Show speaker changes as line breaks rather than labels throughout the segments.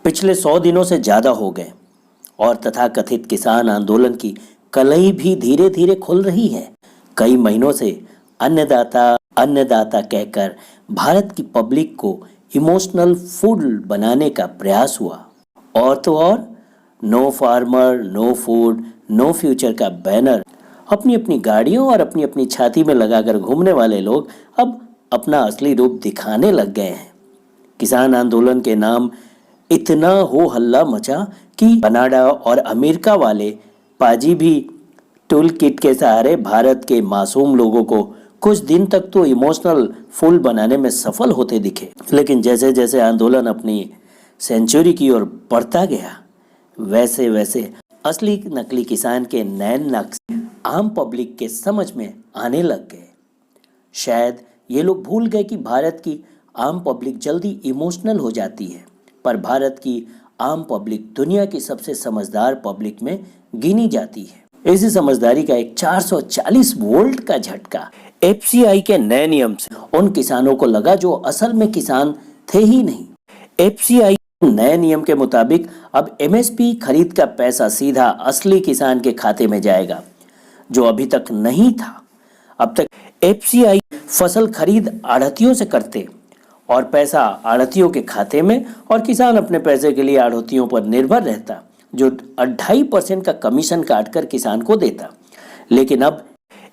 पिछले 100 दिनों से ज्यादा हो गए और तथाकथित किसान आंदोलन की कलई भी धीरे धीरे खुल रही है। कई महीनों से अन्नदाता अन्नदाता कहकर भारत की पब्लिक को इमोशनल फूड बनाने का प्रयास हुआ। और तो और no farmer no food no future का बैनर अपनी अपनी गाड़ियों और अपनी अपनी छाती में लगाकर घूमने वाले लोग अब अपना असली रूप दिखाने लग गए हैं। किसान आंदोलन के नाम इतना हो हल्ला मचा कि कनाडा और अमेरिका वाले पाजी भी टूल किट के सहारे भारत के मासूम लोगों को कुछ दिन तक तो इमोशनल फूल बनाने में सफल होते दिखे। लेकिन जैसे जैसे आंदोलन अपनी सेंचुरी की ओर बढ़ता गया, वैसे वैसे असली नकली किसान के नए नक्श आम पब्लिक के समझ में आने लग गए। शायद ये लोग भूल गए कि भारत की आम पब्लिक जल्दी इमोशनल हो जाती है, पर भारत की आम पब्लिक दुनिया की सबसे समझदार पब्लिक में गिनी जाती है। इसी समझदारी का एक 440 वोल्ट का झटका एफसीआई के नए नियम से उन किसानों को लगा जो असल में किसान थे ही नहीं। एफसीआई नए नियम के मुताबिक अब एमएसपी खरीद का पैसा सीधा असली किसान के खाते में जाएगा, जो अभी तक नहीं था। अब तक एफसीआई फसल खरीद आढ़तियों से करते और पैसा आढ़तियों के खाते में, और किसान अपने पैसे के लिए आढ़तियों पर निर्भर रहता, जो 2.5% का कमीशन काटकर किसान को देता। लेकिन अब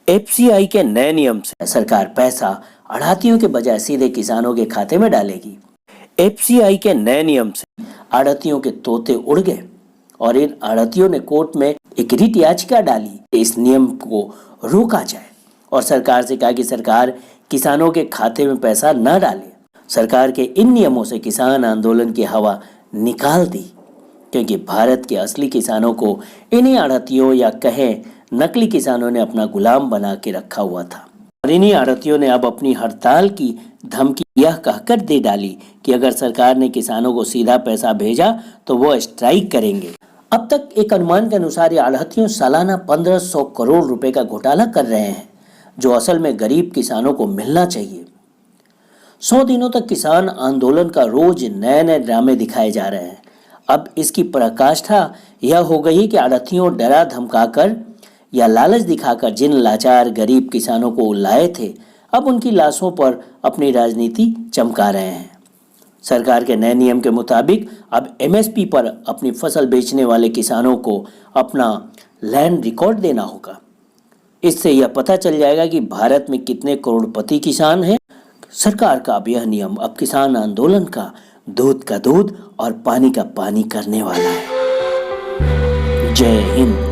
एफसीआई के नए नियम से सरकार पैसा आढ़तियों के बजाय सीधे किसानों के खाते में डालेगी। एफसीआई के नए नियम से आढ़तियों के तोते उड़ गए और इन आढ़तियों ने कोर्ट में एक रिट याचिका डाली, इस नियम को रोका जाए, और सरकार से कहा कि सरकार किसानों के खाते में पैसा न डाले। सरकार के इन नियमों से किसान आंदोलन की हवा निकाल दी, क्योंकि भारत के असली किसानों को इन्हीं आढ़तियों या कहें नकली किसानों ने अपना गुलाम बना के रखा हुआ था। और इन्हीं आढ़तियों ने अब अपनी हड़ताल की धमकी यह कहकर दे डाली कि अगर सरकार ने किसानों को सीधा पैसा भेजा तो वो स्ट्राइक करेंगे। अब तक एक अनुमान के अनुसार ये आढ़तियों सालाना 1500 करोड़ रुपए का घोटाला कर रहे हैं, जो असल में गरीब किसानों को मिलना चाहिए। 100 दिनों तक किसान आंदोलन का रोज नए नए ड्रामे दिखाए जा रहे हैं। अब इसकी पराकाष्ठा यह हो गई कि आढ़तियों डरा धमकाकर या लालच दिखाकर जिन लाचार गरीब किसानों को लाए थे, अब उनकी लाशों पर अपनी राजनीति चमका रहे हैं। सरकार के नए नियम के मुताबिक अब एमएसपी पर अपनी फसल बेचने वाले किसानों को अपना लैंड रिकॉर्ड देना होगा। इससे यह पता चल जाएगा कि भारत में कितने करोड़पति किसान हैं। सरकार का अब यह नियम अब किसान आंदोलन का दूध और पानी का पानी करने वाला है। जय हिंद।